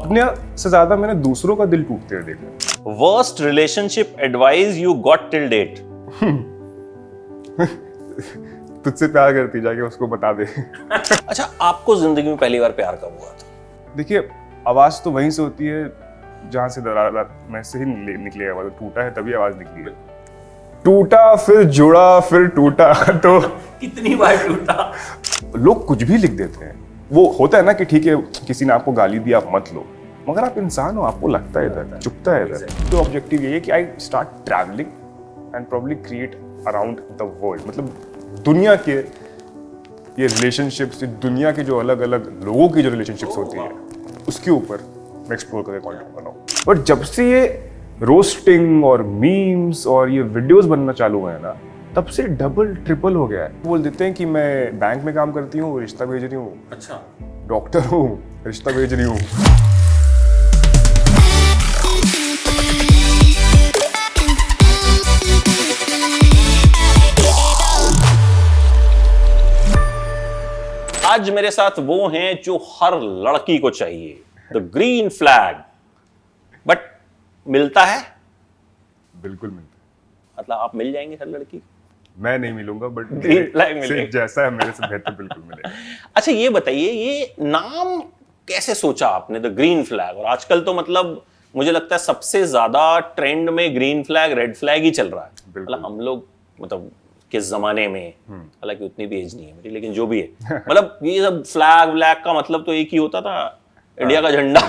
अपने से ज्यादा मैंने दूसरों का दिल टूटते हुए देखा। Worst relationship advice you got till date? तुझसे प्यार करती जाके उसको बता दे। अच्छा, आपको जिंदगी में पहली बार प्यार कब हुआ था? देखिए, आवाज तो वहीं से होती है जहां से दरार में से ही निकलेगा। मतलब टूटा है तभी आवाज निकली है। टूटा फिर जुड़ा फिर टूटा। तो कितनी बार टूटा? लोग कुछ भी लिख देते हैं। वो होता है ना कि ठीक है, किसी ने आपको गाली दी, आप मत लो, मगर आप इंसान हो, आपको लगता है इधर, चुभता है इधर। तो ऑब्जेक्टिव ये है कि I start travelling and probably create around the world. मतलब दुनिया के ये रिलेशनशिप्स, दुनिया के जो अलग अलग लोगों की जो रिलेशनशिप्स होती है, उसके ऊपर मैं एक्सप्लोर करके कंटेंट बनाऊं। बट जब से ये रोस्टिंग और मीम्स और ये वीडियोस बनना चालू हुए हैं ना, तब से डबल ट्रिपल हो गया है। बोल देते हैं कि मैं बैंक में काम करती हूँ, रिश्ता भेज रही हूँ। अच्छा, डॉक्टर हूँ, रिश्ता भेज रही हूँ। आज मेरे साथ वो हैं जो हर लड़की को चाहिए, द ग्रीन फ्लैग। बट मिलता है? बिल्कुल मिलता है। मतलब आप मिल जाएंगे हर लड़की? मैं नहीं मिलूंगा, बट ग्रीन फ्लैग मिलेगा। जैसा है मेरे से बेहतर बिल्कुल मिलेगा। अच्छा, ये बताइए, ये नाम कैसे सोचा आपने, द ग्रीन फ्लैग? और आजकल तो मतलब मुझे लगता है सबसे ज्यादा ट्रेंड में ग्रीन फ्लैग, रेड फ्लैग ही चल रहा है। मतलब हम लोग, मतलब किस जमाने में, हालांकि उतनी भी एज नहीं है मेरी, लेकिन जो भी है, मतलब ये सब फ्लैग व्लैग का मतलब तो एक ही होता था, इंडिया का झंडा।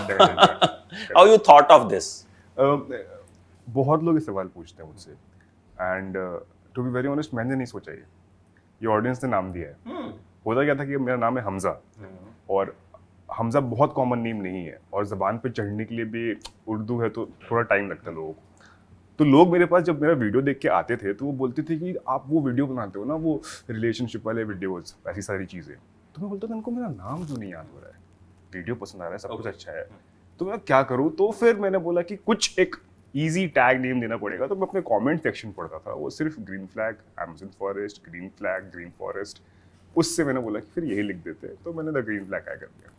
How you thought of this? बहुत लोग ये सवाल पूछते हैं मुझसे, and to be very honest, मैंने नहीं सोचा ये ऑडियंस ने नाम दिया है। होता क्या था कि मेरा नाम है हमजा, और हमजा बहुत कॉमन नेम नहीं है, और ज़बान पे चढ़ने के लिए भी उर्दू है तो थोड़ा टाइम लगता है लोगों को। तो लोग मेरे पास जब मेरा वीडियो देख के आते थे तो वो बोलते थे कि आप वो वीडियो बनाते हो ना, वो रिलेशनशिप वाले वीडियोस, ऐसी सारी चीज़ें। तो मैं बोलता था उनको मेरा नाम जो नहीं याद हो रहा है, वीडियो पसंद आ रहा है, सब कुछ अच्छा है, तो मैं क्या करूँ? तो फिर मैंने बोला कि कुछ एक ईजी टैग नेम देना पड़ेगा। तो मैं अपने कमेंट सेक्शन पढ़ता था, वो सिर्फ green flag, Amazon forest, green flag, green forest. उससे मैंने बोला कि फिर यही लिख देते हैं, तो मैंने द ग्रीन फ्लैग कर दिया।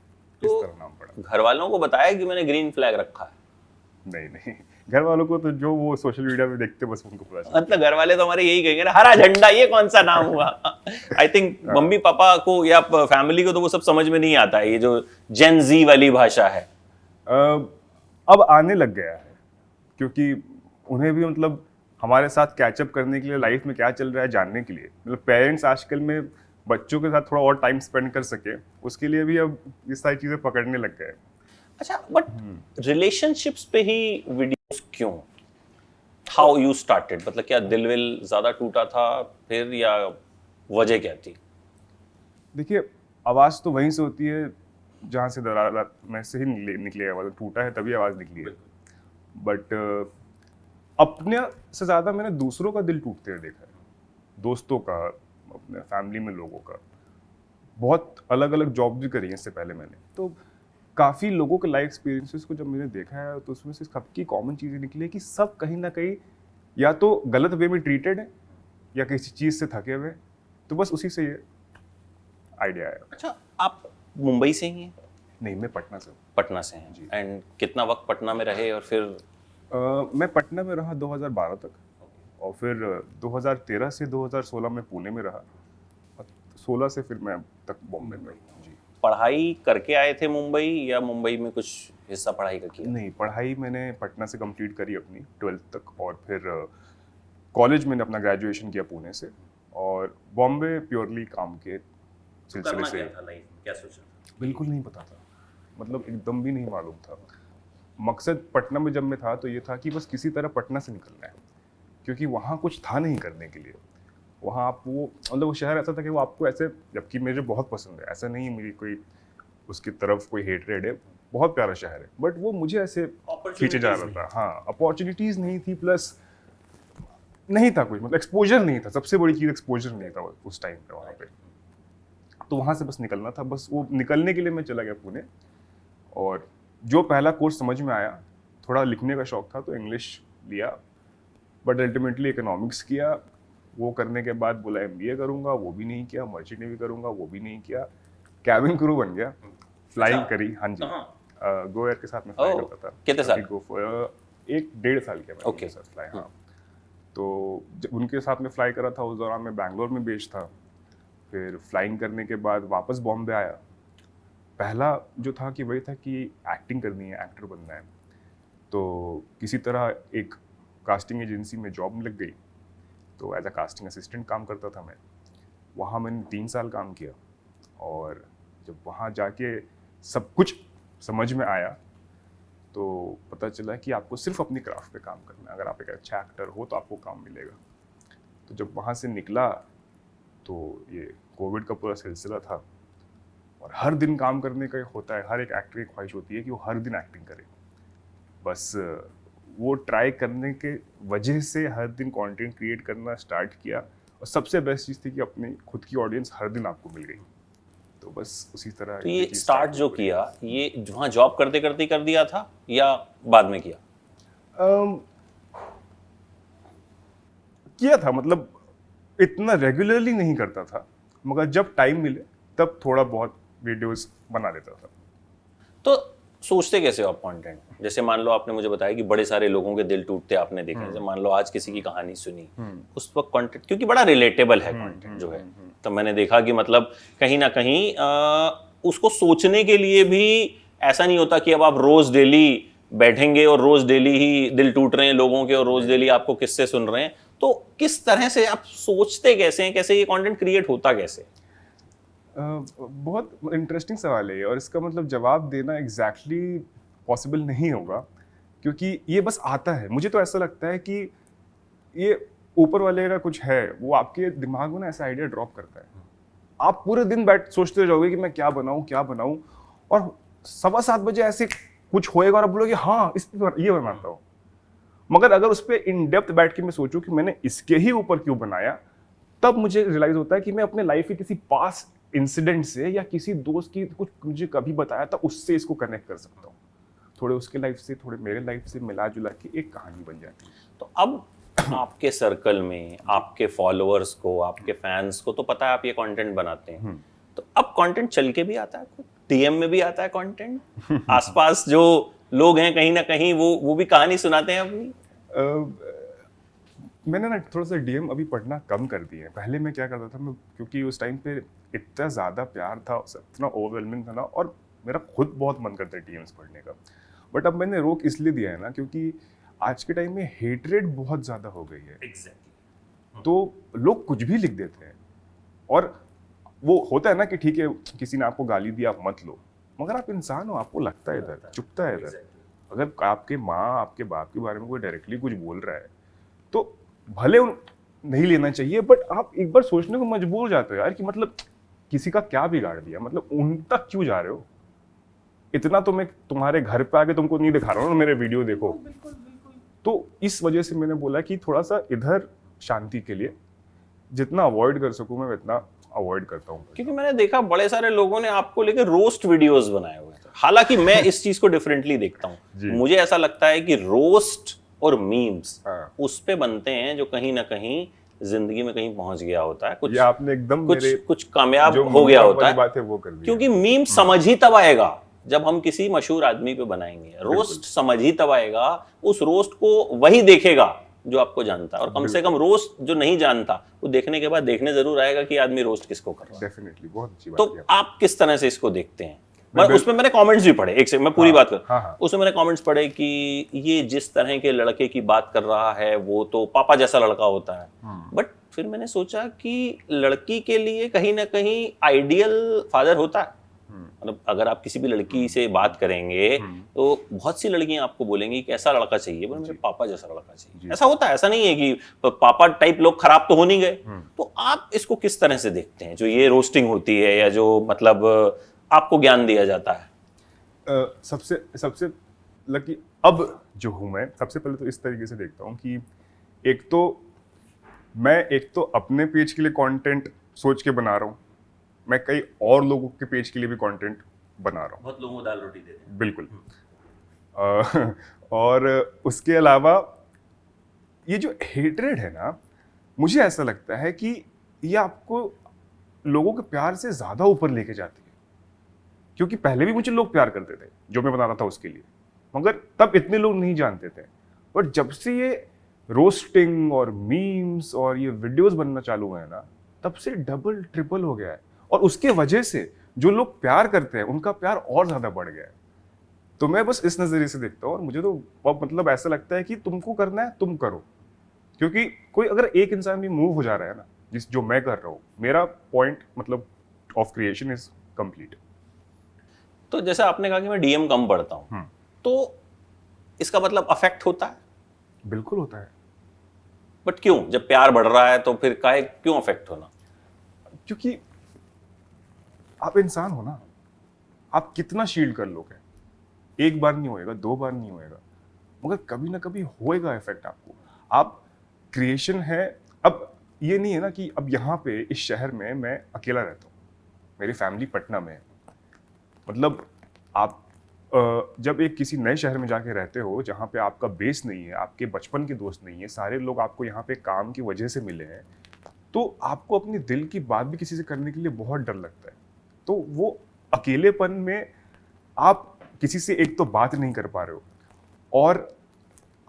इस तरह नाम पड़ा। घर वालों को बताया कि मैंने ग्रीन फ्लैग रखा है? नहीं, घर वालों को तो जो वो सोशल मीडिया पे देखते बस उनको पता चलता। मतलब घर वाले तो हमारे यही कहेंगे ना, हरा झंडा, ये कौन सा नाम हुआ? आई थिंक मम्मी पापा को या फैमिली को तो वो सब समझ में नहीं आता है, ये जो जेन जी वाली भाषा है। अब आने लग गया है, क्योंकि उन्हें भी मतलब हमारे साथ कैचअप करने के लिए, लाइफ में क्या चल रहा है जानने के लिए, मतलब पेरेंट्स आजकल में बच्चों के साथ थोड़ा और टाइम स्पेंड कर सके, उसके लिए भी अब ये सारी चीजें पकड़ने लग गए। अच्छा, बट रिलेशनशिप्स पे ही वीडियोस क्यों? How you started? मतलब क्या दिल विल ज्यादा टूटा था फिर, या वजह क्या थी? देखिए, आवाज तो वहीं से होती है जहां से दरार में से ही निकलेगा। मतलब टूटा है तभी आवाज निकली है। बट अपने से ज्यादा मैंने दूसरों का दिल टूटते हुए देखा है, दोस्तों का, अपने फैमिली में लोगों का। बहुत अलग अलग जॉब भी करी है इससे पहले मैंने, तो काफ़ी लोगों के लाइफ एक्सपीरियंसेस को जब मैंने देखा है तो उसमें से सबकी कॉमन चीज़ें निकली है कि सब कहीं ना कहीं या तो गलत वे में ट्रीटेड है या किसी चीज़ से थके हुए। तो बस उसी से ये आइडिया आया। अच्छा, आप मुंबई से ही हैं? नहीं, मैं पटना से हूँ। पटना से हैं जी। एंड कितना वक्त पटना में रहे और फिर? मैं पटना में रहा 2012 तक, और फिर 2013 से 2016 में पुणे में रहा, और 16 से फिर मैं अब तक बॉम्बे में हूँ जी। पढ़ाई करके आए थे मुंबई, या मुंबई में कुछ हिस्सा पढ़ाई का किया? नहीं, पढ़ाई मैंने पटना से कंप्लीट करी अपनी 12th तक, और फिर कॉलेज मैंने अपना ग्रेजुएशन किया पुणे से, और बॉम्बे प्योरली काम के सिलसिले से। क्या सोचा? बिल्कुल नहीं पता था, मतलब एकदम भी नहीं मालूम था। मकसद पटना में जब मैं था तो ये था कि बस किसी तरह पटना से निकलना है, क्योंकि वहाँ कुछ था नहीं करने के लिए। वहाँ आप वो, मतलब वो शहर ऐसा था कि वो आपको ऐसे, जबकि मुझे बहुत पसंद है, ऐसा नहीं मेरी कोई उसकी तरफ कोई हेटरेड है, बहुत प्यारा शहर है, बट वो मुझे ऐसे खींचे जा रहा था। हाँ, अपॉर्चुनिटीज़ नहीं थी, प्लस नहीं था कुछ, मतलब एक्सपोजर नहीं था। सबसे बड़ी चीज़ एक्सपोजर नहीं था उस टाइम पे वहाँ पे। तो वहाँ से बस निकलना था, बस वो निकलने के लिए मैं चला गया पुणे। और जो पहला कोर्स समझ में आया, थोड़ा लिखने का शौक था तो इंग्लिश लिया, बट अल्टीमेटली इकोनॉमिक्स किया। वो करने के बाद बोला MBA करूँगा, वो भी नहीं किया। मर्चेंट नेवी करूँगा, वो भी नहीं किया। कैबिन क्रू बन गया, फ्लाइंग करी। हाँ जी, गो एयर के साथ में फ्लाई ओह, करता था। कितने साल? एक 1.5 साल के मैंने Okay. उनके साथ फ्लाई, हाँ। तो जब उनके साथ में फ्लाई करा था उस दौरान मैं बैंगलोर में बेस्ड था। फिर फ्लाइंग करने के बाद वापस बॉम्बे आया। पहला जो था कि वही था कि एक्टिंग करनी है, एक्टर बनना है। तो किसी तरह एक कास्टिंग एजेंसी में जॉब लग गई, तो एज अ कास्टिंग असिस्टेंट काम करता था मैं। वहाँ मैंने 3 साल काम किया, और जब वहाँ जाके सब कुछ समझ में आया तो पता चला कि आपको सिर्फ अपनी क्राफ्ट पे काम करना है। अगर आप एक अच्छा एक्टर हो तो आपको काम मिलेगा। तो जब वहाँ से निकला तो ये कोविड का पूरा सिलसिला था, और हर दिन काम करने का होता है, हर एक एक्टर की ख्वाहिश होती है कि वो हर दिन एक्टिंग करे। बस वो ट्राई करने के वजह से हर दिन कंटेंट क्रिएट करना स्टार्ट किया, और सबसे बेस्ट चीज़ थी कि अपनी खुद की ऑडियंस हर दिन आपको मिल गई। तो बस उसी तरह तो ये चीज़ स्टार्ट जो हो गई। किया, ये वहाँ जॉब करते करते कर दिया था या बाद में किया? किया था, मतलब इतना रेगुलरली नहीं करता था, मगर जब टाइम मिले तब थोड़ा बहुत वीडियोस बना देता था। तो सोचते कैसे हो आप कंटेंट? जैसे मान लो आपने मुझे बताया कि बड़े सारे लोगों के दिल टूटते आपने देखे। जैसे मान लो आज किसी की कहानी सुनी, उस वक्त कंटेंट, क्योंकि बड़ा रिलेटेबल है कंटेंट जो है, तो मैंने देखा कि मतलब कहीं ना कहीं उसको सोचने के लिए भी ऐसा नहीं होता कि अब आप रोज डेली बैठेंगे और रोज डेली ही दिल टूट रहे हैं लोगों के और रोज डेली आपको किस्से सुन रहे हैं। तो किस तरह से आप सोचते कैसे हैं, कैसे ये कंटेंट क्रिएट होता कैसे? बहुत इंटरेस्टिंग सवाल है ये, और इसका मतलब जवाब देना एग्जैक्टली पॉसिबल नहीं होगा, क्योंकि ये बस आता है। मुझे तो ऐसा लगता है कि ये ऊपर वाले का कुछ है, वो आपके दिमाग में ना ऐसा आइडिया ड्रॉप करता है। आप पूरे दिन बैठ सोचते रहोगे कि मैं क्या बनाऊं, और 7:15 बजे ऐसे कुछ होएगा और आप बोलोगे हाँ इस पे ये बनाता हूँ। मगर अगर उस पर इन डेप्थ बैठ के मैं सोचूं कि मैंने इसके ही ऊपर क्यों बनाया, तब मुझे रियलाइज होता है कि मैं अपने लाइफ के किसी पास इंसिडेंट से या किसी दोस्त की कुछ मुझे कभी बताया था उससे इसको कनेक्ट कर सकता हूँ। थोड़े उसके लाइफ से, थोड़े मेरे लाइफ से मिला जुला के एक कहानी बन जाती है। तो अब आपके सर्कल में आपके फॉलोअर्स को, आपके फैंस को तो पता है आप ये कंटेंट बनाते हैं, तो अब कंटेंट चल के भी आता है, डीएम में भी आता है कंटेंट? आसपास जो लोग हैं कहीं ना कहीं वो भी कहानी सुनाते हैं अपनी? मैंने ना थोड़ा सा डीएम अभी पढ़ना कम कर दिए हैं। पहले मैं क्या करता था, मैं क्योंकि उस टाइम पे इतना ज़्यादा प्यार था, इतना ओवरवेलमिंग था ना, और मेरा खुद बहुत मन करता है डीएम्स पढ़ने का। बट अब मैंने रोक इसलिए दिया है ना, क्योंकि आज के टाइम में हेटरेट बहुत ज़्यादा हो गई है। एग्जैक्टली। तो लोग कुछ भी लिख देते हैं, और वो होता है ना कि ठीक है किसी ने आपको गाली दी आप मत लो, मगर आप इंसान हो, आपको लगता है इधर, चुभता है इधर। अगर आपके माँ आपके बाप के बारे में कोई डायरेक्टली कुछ बोल रहा है तो भले नहीं लेना चाहिए, बट आप एक बार सोचने को मजबूर हो जाते हो यार कि मतलब किसी का क्या बिगाड़ दिया, मतलब उन तक क्यों जा रहे हो। इतना तो मैं तुम्हारे घर पे आके तुमको नहीं दिखा रहा हूँ ना, मेरे वीडियो देखो। तो इस वजह से मैंने बोला कि थोड़ा सा इधर शांति के लिए जितना अवॉइड कर सकूं मैं उतना अवॉइड करता हूँ। क्योंकि मैंने देखा बड़े सारे लोगों ने आपको लेकर रोस्ट वीडियोस बनाए हुए थे। हालांकि मैं इस चीज को डिफरेंटली देखता हूँ। मुझे ऐसा लगता है कि रोस्ट और मीम्स उस पे बनते हैं जो कहीं ना कहीं जिंदगी में कहीं पहुंच गया होता है, कुछ ये आपने एकदम कुछ कामयाब हो गया होता है, बात है वो कर दिया। क्योंकि मीम समझ ही तब आएगा जब हम किसी मशहूर आदमी पे बनाएंगे। रोस्ट समझ ही तब आएगा, उस रोस्ट को वही देखेगा जो आपको जानता है, और कम से कम रोस्ट जो नहीं जानता वो देखने के बाद देखने जरूर आएगा कि आदमी रोस्ट किसको कर रहा है। डेफिनेटली बहुत अच्छी बात तो है। आप किस तरह से इसको देखते हैं? उसमें मैंने कमेंट्स भी पढ़े, एक से मैं पूरी बात कर, उसमें मैंने कमेंट्स पढ़े कि ये जिस तरह के लड़के की बात कर रहा है वो तो पापा जैसा लड़का होता है। बट फिर मैंने सोचा कि लड़की के लिए कहीं ना कहीं आइडियल फादर होता है। मतलब अगर आप किसी भी लड़की से बात करेंगे तो बहुत सी लड़कियां आपको बोलेंगी कि ऐसा लड़का चाहिए, बोले मुझे पापा जैसा लड़का चाहिए। ऐसा होता है, ऐसा नहीं है कि पापा टाइप लोग खराब तो हो नहीं गए। तो आप इसको किस तरह से देखते हैं, जो ये रोस्टिंग होती है या जो मतलब आपको ज्ञान दिया जाता है? सबसे लकी अब जो हूं मैं, सबसे पहले तो इस तरीके से देखता हूं कि एक तो अपने पेज के लिए कंटेंट सोच के बना रहा हूं, मैं कई और लोगों के पेज के लिए भी कंटेंट बना रहा हूं। बहुत लोगों को दाल रोटी दे दें। बिल्कुल। और उसके अलावा ये जो हेट्रेड है ना, मुझे ऐसा लगता है कि ये आपको लोगों के प्यार से ज्यादा ऊपर लेके जाती है। क्योंकि पहले भी मुझे लोग प्यार करते थे जो मैं बनाता था उसके लिए, मगर तब इतने लोग नहीं जानते थे। बट जब से ये रोस्टिंग और मीम्स और ये वीडियोस बनना चालू हुए हैं ना, तब से डबल ट्रिपल हो गया है, और उसके वजह से जो लोग प्यार करते हैं उनका प्यार और ज्यादा बढ़ गया है। तो मैं बस इस नजरिए से देखता हूँ, और मुझे तो अब मतलब ऐसा लगता है कि तुमको करना है तुम करो, क्योंकि कोई अगर एक इंसान भी मूव हो जा रहा है ना, जिस जो मैं कर रहा हूँ, मेरा पॉइंट मतलब ऑफ क्रिएशन इज कंप्लीट। तो जैसे आपने कहा कि मैं डीएम कम पढ़ता हूँ, तो इसका मतलब अफेक्ट होता है? बिल्कुल होता है। बट क्यों? जब प्यार बढ़ रहा है तो फिर काहे क्यों अफेक्ट होना? क्योंकि आप इंसान हो ना, आप कितना शील्ड कर लोगे, एक बार नहीं होएगा, 2 बार नहीं होएगा, मगर कभी ना कभी होएगा इफेक्ट आपको। आप क्रिएशन है, अब ये नहीं है ना कि अब यहाँ पे इस शहर में मैं अकेला रहता हूँ, मेरी फैमिली पटना में है। मतलब आप जब एक किसी नए शहर में जाके रहते हो जहाँ पे आपका बेस नहीं है, आपके बचपन के दोस्त नहीं है, सारे लोग आपको यहाँ पे काम की वजह से मिले हैं, तो आपको अपनी दिल की बात भी किसी से करने के लिए बहुत डर लगता है। तो वो अकेलेपन में आप किसी से एक तो बात नहीं कर पा रहे हो, और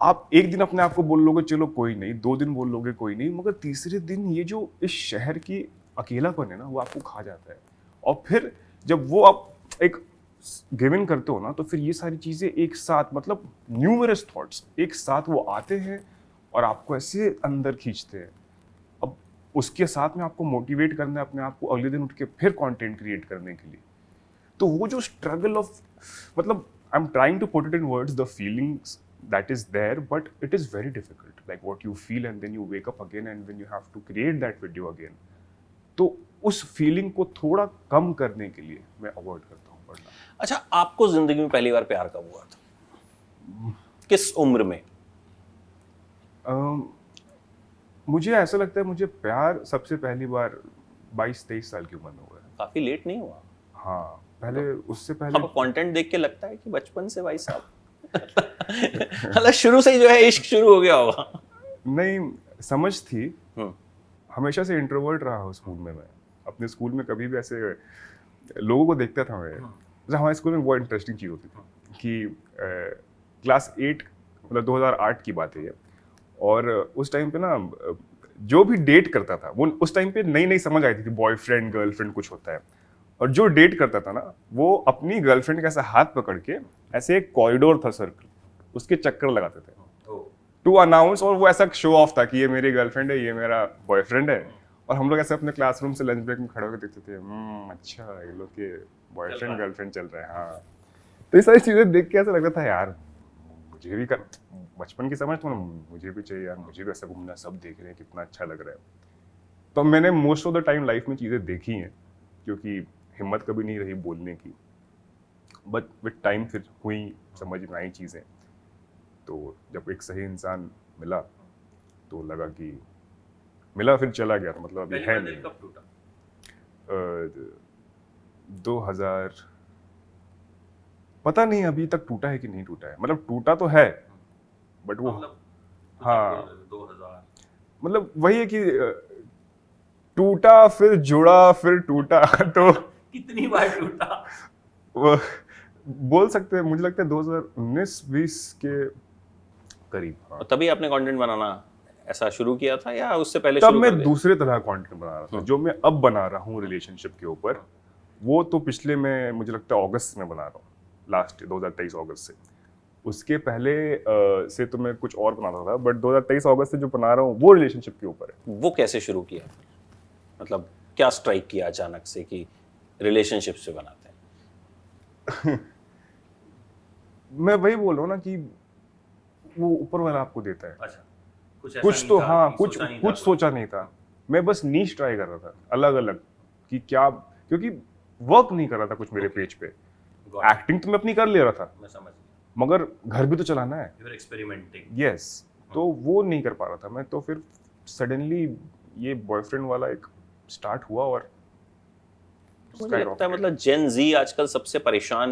आप एक दिन अपने आप को बोल लोगे चलो कोई नहीं, 2 दिन बोल लोगे कोई नहीं, मगर तीसरे दिन ये जो इस शहर की अकेलापन है ना, वो आपको खा जाता है। और फिर जब वो आप एक गिव इन करते हो ना, तो फिर ये सारी चीजें एक साथ, मतलब न्यूमरस थॉट्स एक साथ वो आते हैं और आपको ऐसे अंदर खींचते हैं। अब उसके साथ में आपको मोटिवेट करना है अपने आप को अगले दिन उठ के फिर कंटेंट क्रिएट करने के लिए। तो वो जो स्ट्रगल ऑफ, मतलब I am trying to put it in words, the feelings that is there, but it is very difficult, like what you feel and then you wake up again and then you have to create that video again. तो उस feeling को थोड़ा कम करने के लिए मैं avoid करता हूँ पढ़ना। अच्छा, आपको जिंदगी में पहली बार प्यार कब हुआ था? किस उम्र में? मुझे ऐसा लगता है मुझे प्यार सबसे पहली बार 22-23 साल की उम्र में हुआ है। काफी लेट नहीं हुआ? हाँ, पहले उससे पहले आपको कंटेंट देख के लगता है कि बचपन से भाई साहब मतलब शुरू से ही जो है इश्क शुरू हो गया होगा। नहीं, समझ थी, हमेशा से इंट्रोवर्ट रहा हूँ स्कूल में। मैं अपने स्कूल में कभी भी ऐसे लोगों को देखता था मैं। जैसे हमारे स्कूल में बहुत इंटरेस्टिंग चीज़ होती थी कि क्लास 8 मतलब 2008 की बात है ये, और उस टाइम पे ना जो भी डेट करता था वो उस टाइम पे नई नई समझ आई थी, बॉयफ्रेंड गर्लफ्रेंड कुछ होता है, और जो डेट करता था ना वो अपनी गर्लफ्रेंड का ऐसा हाथ पकड़ के ऐसे एक कॉरिडोर था सर्कल, उसके चक्कर लगाते थे टू अनाउंस, और वो ऐसा शो ऑफ था कि ये मेरी गर्लफ्रेंड है, ये मेरा बॉयफ्रेंड है। और हम लोग ऐसे अपने क्लासरूम से लंच ब्रेक में खड़े होकर देखते थे, अच्छा ये लोग के बॉयफ्रेंड गर्लफ्रेंड चल रहा है। हाँ, तो ये सारी चीजें देख के ऐसा लगता था यार मुझे भी कर, बचपन की समझ तो मुझे भी चाहिए यार, मुझे भी ऐसा घूमना, सब देख रहे हैं कितना अच्छा लग रहा है। तो मैंने most of the time life में चीजें देखी हैं, क्योंकि हिम्मत कभी नहीं रही बोलने की, बट विद टाइम फिर हुई, समझ में आई चीज़ें। तो जब एक सही इंसान मिला तो लगा कि मिला फिर चला गया, तो मतलब अभी है नहीं। कब टूटा? 2000 पता नहीं अभी तक टूटा है कि नहीं टूटा है, मतलब टूटा तो है बट वो हाँ 2000 मतलब वही है कि टूटा फिर जुड़ा फिर टूटा तो कितनी बार टूटा? वो बोल सकते हैं, मुझे लगता है 2019-20 के करीब। हाँ। तभी आपने कंटेंट बनाना ऐसा शुरू किया था या उससे पहले तब शुरू मैं कर दिया? दूसरे तरह कंटेंट बना रहा था। जो मैं अब बना रहा हूँ रिलेशनशिप के ऊपर, वो तो पिछले में मुझे लगता है अगस्त में बना रहा हूँ, लास्ट 2023 अगस्त से। उसके पहले से तो मैं कुछ और बनाता था, बट 2023 अगस्त से जो बना रहा हूँ वो रिलेशनशिप के ऊपर है। वो कैसे शुरू किया, मतलब क्या स्ट्राइक किया अचानक से कि रिलेशनशिप से बनाते हैं? मैं वही बोल रहा हूँ ना कि वो ऊपर वाला आपको देता है। अच्छा, कुछ तो हाँ, कुछ सोचा नहीं था। मैं बस नीश ट्राई कर रहा था अलग अलग कि क्या, क्योंकि वर्क नहीं कर रहा था कुछ मेरे पेज पे। एक्टिंग तो मैं अपनी कर ले रहा था, मैं समझ गया, मगर घर भी तो चलाना है। You are experimenting. यस, तो वो नहीं कर पा रहा था मैं। तो फिर सडनली ये बॉयफ्रेंड वाला एक स्टार्ट हुआ, और मुझे लगता है मतलब जेन जी आजकल सबसे परेशान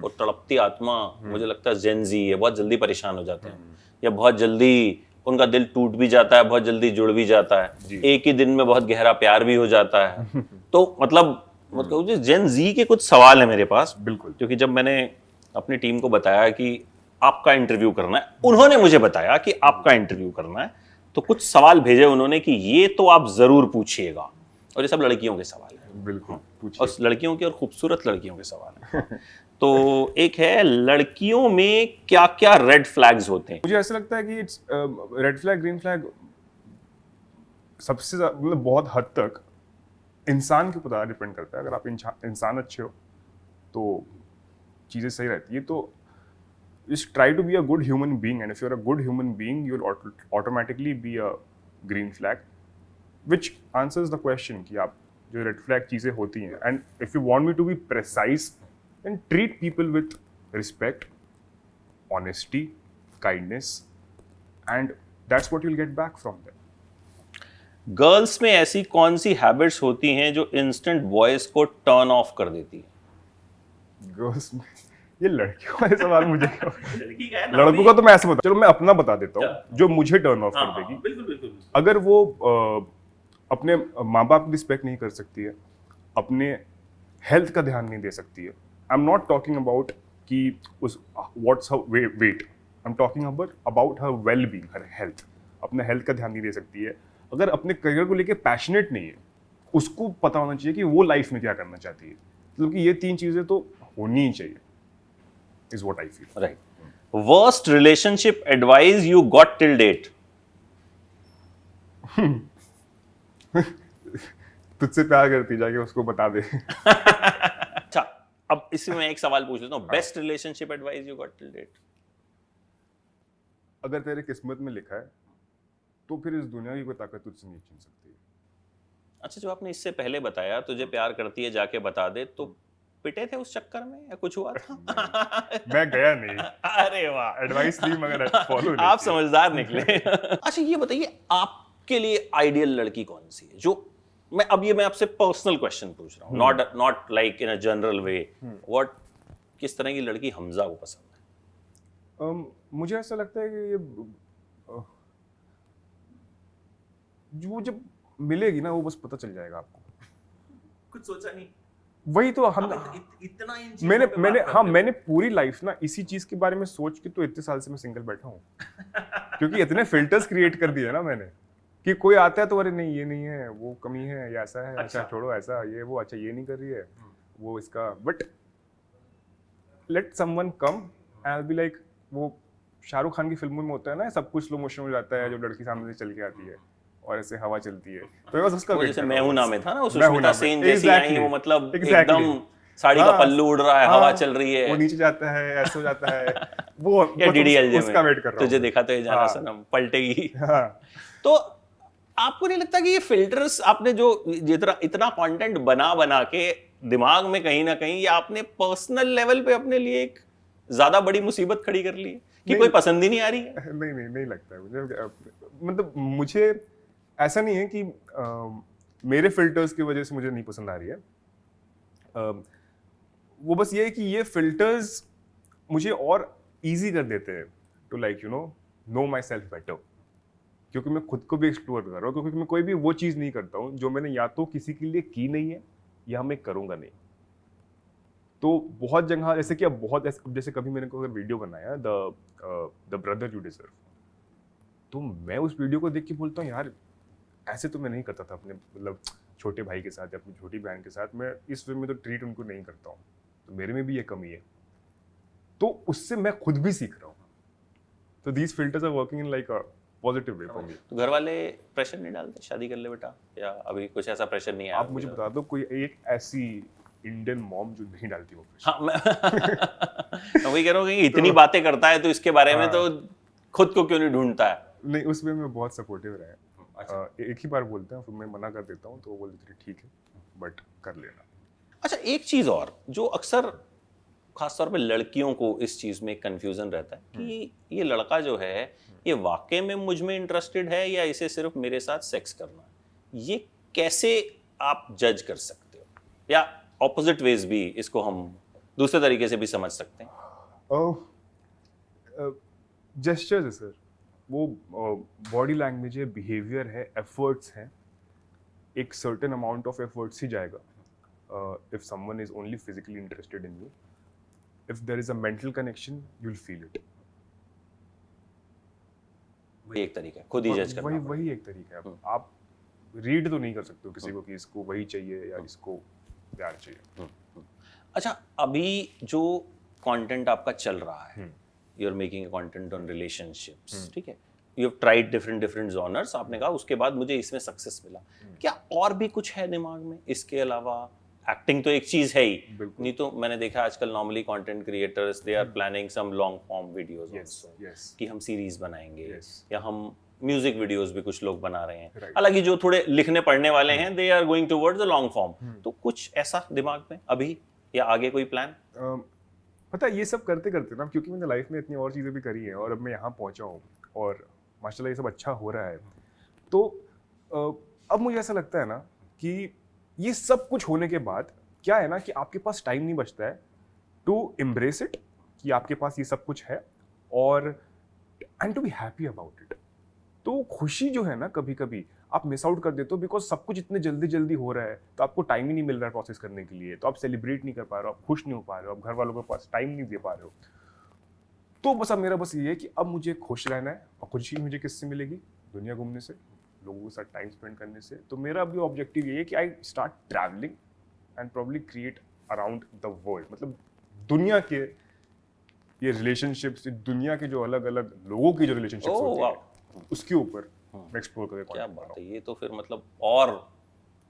और तड़पती आत्मा मुझे लगता है जेन जी है। बहुत जल्दी परेशान हो जाते हैं, या बहुत जल्दी उनका दिल टूट भी जाता है, बहुत जल्दी जुड़ भी जाता है, एक ही दिन में बहुत गहरा प्यार भी हो जाता है। तो मतलब मतलब जेन जी के कुछ सवाल है मेरे पास, बिल्कुल। क्योंकि जब मैंने अपनी टीम को बताया कि आपका इंटरव्यू करना है, उन्होंने मुझे बताया कि आपका इंटरव्यू करना है, तो कुछ सवाल भेजे उन्होंने कि ये तो आप जरूर पूछिएगा, और ये सब लड़कियों के सवाल है। बिल्कुल, और पूछिए। लड़कियों के और खूबसूरत लड़कियों के सवाल है। तो एक है, लड़कियों में क्या क्या रेड फ्लैग्स होते हैं? मुझे ऐसा लगता है कि it's red flag, green flag सबसे मतलब बहुत हद तक इंसान के ऊपर डिपेंड करता है। अगर आप इंसान अच्छे हो तो चीज़ें सही रहती है। तो just try to be a good human being, and if you're a good human being, you'll automatically be a green flag, which answers the question कि आप जो रेड फ्लैग चीज़ें होती हैं, and if you want me to be precise, then treat people with respect, honesty, kindness, and that's what you'll get back from them. Girls में ऐसी कौन सी habits होती हैं जो इंस्टेंट बॉयज को टर्न ऑफ कर देती है? गर्ल्स में ये लड़कियों वाले सवाल मुझे क्यों? लड़की का है ना, लड़कों का तो मैं ऐसे बता, चलो मैं अपना बता देता क्या? हूँ जो मुझे टर्न ऑफ कर देगी। बिल्कुल बिल्कुल। अगर वो अपने माँ बाप की रिस्पेक्ट नहीं कर सकती है, अपने हेल्थ का ध्यान नहीं दे सकती है, I am not talking about कि उस what's her weight, I am talking about her well being, her health, अपने हेल्थ का ध्यान नहीं दे सकती है, अगर अपने करियर को लेके पैशनेट नहीं है, उसको पता होना चाहिए कि वो लाइफ में क्या करना चाहती है। मतलब कि ये 3 चीज़ें तो होनी ही चाहिए, is what I feel. Right. Worst relationship advice you got till date? तुझसे प्यार करती, जाके उसको बता दे। अच्छा, अब इसी में एक सवाल पूछ लेता हूँ, best relationship advice you got till date? अगर तेरे किस्मत में लिखा है तो फिर इस दुनिया की कोई ताकत तुझसे नहीं छीन सकती। अच्छा, जो आपने इससे पहले बताया तुझे प्यार करती है जाके बता दे, तो पिटे थे उस चक्कर में या कुछ हुआ था? मैं गया नहीं। अरे वाह, एडवाइस ली मगर फॉलो नहीं आप किया। समझदार निकले। अच्छा, ये बताइए आपके लिए आइडियल लड़की कौन सी है? जो मैं आपसे पर्सनल क्वेश्चन पूछ रहा हूँ, not like in a general way. What, किस तरह की लड़की हमजा को पसंद है? मुझे ऐसा लगता है कि ये जो जब मिलेगी ना, वो बस पता चल जाएगा आपको। कुछ सोचा नहीं? वही तो हम इतना इन चीजों मैंने पे मैंने बात हाँ करते मैंने पूरी लाइफ ना इसी चीज के बारे में सोच के तो इतने साल से मैं सिंगल बैठा हूँ। क्योंकि इतने फिल्टर्स क्रिएट कर दिए ना मैंने, कि कोई आता है तो अरे नहीं ये नहीं है, वो कमी है, या ऐसा है, अच्छा छोड़ो, ऐसा ये वो, अच्छा ये नहीं कर रही है वो इसका, but let someone come and I will be like, वो शाहरुख खान की फिल्मों में होता है ना, सब कुछ स्लो मोशन में जाता है जब लड़की सामने से चल के आती है और ऐसे हवा चलती है, तो बस उसका वो जैसे मैं हूं ना में था ना, वो मैं हूं सुष्मिता ना में, सेन जैसी आई, वो मतलब exactly. एकदम साड़ी का पल्लू उड़ रहा है, हवा चल रही है, वो नीचे जाता है, ऐसे हो जाता है, वो या डीडीएलजे उसका वेट कर रहा हूं। तुझे देखा तो ये जाना सनम पलटेगी। हाँ। तो आपको नहीं लगता कि ये फिल्टर्स आपने जो इतना कंटेंट बना के दिमाग में कहीं ना कहीं, या आपने पर्सनल लेवल पे अपने लिए एक ज्यादा बड़ी मुसीबत खड़ी कर ली है कि कोई पसंद ही नहीं आ रही है? नहीं लगता है मुझे, मतलब मुझे ऐसा नहीं है कि मेरे फिल्टर्स की वजह से मुझे नहीं पसंद आ रही है। वो बस ये है कि ये फिल्टर्स मुझे और इजी कर देते हैं to like know myself better, क्योंकि मैं खुद को भी एक्सप्लोर कर रहा हूँ, क्योंकि मैं कोई भी वो चीज़ नहीं करता हूँ जो मैंने या तो किसी के लिए की नहीं है या मैं करूँगा नहीं। तो बहुत जगह जैसे कि अब बहुत जैसे कभी मैंने कोई वीडियो बनाया द ब्रदर यू डिजर्व, तो मैं उस वीडियो को देख के बोलता हूँ यार ऐसे तो मैं नहीं करता था अपने मतलब छोटे भाई के साथ या अपनी छोटी बहन के साथ, मैं इस वे में तो ट्रीट उनको नहीं करता हूँ, तो मेरे में भी ये कमी है, तो उससे मैं खुद भी सीख रहा हूँ। तो these filters are working in like a positive way for me. तो घर वाले प्रेशर नहीं डालते शादी कर ले बेटा, या अभी कुछ ऐसा प्रेशर नहीं आया? आप मुझे बता दो कोई एक ऐसी इंडियन मॉम जो नहीं डालती वो प्रेशर। हाँ, मैं वही कह रहा हूँ कि इतनी बातें करता है तो इसके बारे में तो खुद को क्यों नहीं ढूंढता है? नहीं, उसमें मैं बहुत सपोर्टिव रहा है। एक ही बार बोलते हैं फिर मैं मना कर देता हूँ, तो वो बोलती है ठीक है बट कर लेना। अच्छा, एक चीज और जो अक्सर खासतौर पे लड़कियों को इस चीज में कंफ्यूजन रहता है कि ये लड़का जो है ये वाकई में मुझ में इंटरेस्टेड है या इसे सिर्फ मेरे साथ सेक्स करना है, ये कैसे आप जज कर सकते हो? या ऑपोजिट वेज भी इसको हम दूसरे तरीके से भी समझ सकते हैं? जेस्चर्स है सर, वो बॉडी लैंग्वेज है, बिहेवियर है, एफर्ट्स हैं, एक सर्टेन अमाउंट ऑफ एफर्ट्स ही जाएगा if someone is only physically interested in you, if there is a mental connection, you'll feel it. वही एक तरीका है, खुद ही जज करना वही एक तरीका है. आप रीड तो नहीं कर सकते हो किसी को कि इसको वही चाहिए या इसको प्यार चाहिए. अच्छा, अभी जो कंटेंट आपका चल रहा है, you are making content on relationships, ठीक है, you have tried different genres, आपने कहा उसके बाद मुझे इसमें सक्सेस मिला. क्या और भी कुछ है दिमाग में इसके अलावा? एक्टिंग तो एक चीज है ही, नहीं तो मैंने देखा आजकल normally content creators they are planning some long form videos also, कि हम सीरीज बनाएंगे या हम म्यूजिक वीडियोस भी कुछ लोग बना रहे हैं. हालांकि जो थोड़े लिखने पढ़ने वाले हैं they are going towards the long form. तो कुछ ऐसा दिमाग में अभी या आगे कोई प्लान? पता है, ये सब करते करते ना, क्योंकि मैंने लाइफ में इतनी और चीज़ें भी करी हैं और अब मैं यहाँ पहुँचा हूँ और माशाल्लाह ये सब अच्छा हो रहा है, तो अब मुझे ऐसा लगता है ना कि ये सब कुछ होने के बाद क्या है ना कि आपके पास टाइम नहीं बचता है टू एम्ब्रेस इट, कि आपके पास ये सब कुछ है, और and to be happy about it. तो खुशी जो है ना कभी कभी आप मिस आउट कर देते हो, बिकॉज सब कुछ इतने जल्दी जल्दी हो रहा है, तो आपको टाइम ही नहीं मिल रहा है प्रोसेस करने के लिए, तो आप सेलिब्रेट नहीं कर पा रहे हो, आप खुश नहीं हो पा रहे हो, आप घर वालों के पास टाइम नहीं दे पा रहे हो. तो बस अब मेरा बस ये है कि अब मुझे खुश रहना है, और खुशी मुझे किससे मिलेगी? दुनिया घूमने से, लोगों के साथ टाइम स्पेंड करने से. तो मेरा अभी ऑब्जेक्टिव ये है कि I start travelling and probably create around the world. मतलब दुनिया के ये रिलेशनशिप्स, दुनिया के जो अलग अलग लोगों की जो रिलेशनशिप्स होती हैं, उसके ऊपर मैं एक्सप्लोर करके. क्या बात है, ये तो फिर मतलब और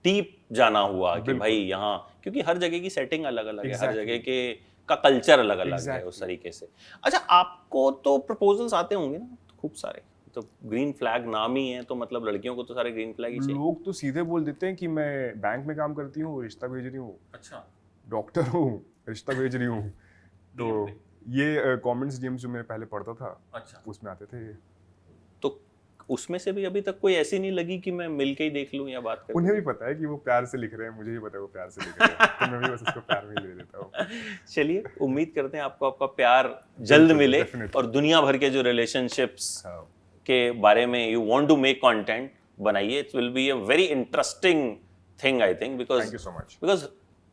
डीप जाना हुआ कि भाई यहाँ, क्योंकि हर जगह की सेटिंग अलग अलग है, हर जगह के का कल्चर अलग अलग है उस तरीके से. अच्छा, आपको तो प्रपोजल्स आते होंगे ना खूब सारे, तो ग्रीन फ्लैग नाम ही है, तो मतलब लड़कियों को तो सारे ग्रीन फ्लैग ही चाहिए. लोग तो सीधे बोल देते हैं कि मैं बैंक में काम करती हूँ, रिश्ता भेज रही हूँ. अच्छा, डॉक्टर हूँ, रिश्ता भेज रही हूँ. तो ये कमेंट्स डीएम्स जो मैं पहले पढ़ता था, अच्छा, उसमें आते थे. तो उसमें से भी अभी तक कोई ऐसी नहीं लगी कि मैं मिल के ही देख लूं या बात कर? उन्हें भी पता है कि वो प्यार से लिख रहे हैं, मुझे भी पता है वो प्यार से लिख रहे हैं, तो मैं भी बस उसको प्यार में ही ले लेता हूँ. चलिए, उम्मीद करते हैं आपको आपका प्यार जल्द मिले, और दुनिया भर के जो रिलेशनशिप्स के बारे में you want to make content बनाइए. It will be a very interesting thing I think, because thank you so much. Because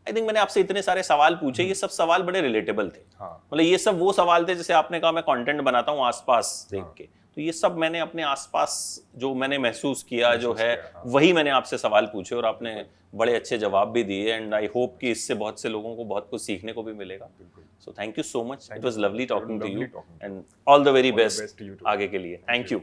I think मैंने आपसे इतने सारे सवाल पूछे, ये सब सवाल बड़े रिलेटेबल थे. मतलब ये सब वो सवाल थे, जैसे आपने कहा मैं कंटेंट बनाता हूँ आसपास देख के, तो ये सब मैंने अपने आसपास जो मैंने महसूस किया जो है, वही मैंने आपसे सवाल पूछे, और आपने बड़े अच्छे जवाब भी दिए. एंड आई होप कि इससे बहुत से लोगों को बहुत कुछ सीखने को भी मिलेगा. So thank you so much, it was lovely talking to you, and all the very best आगे के लिए. Thank you.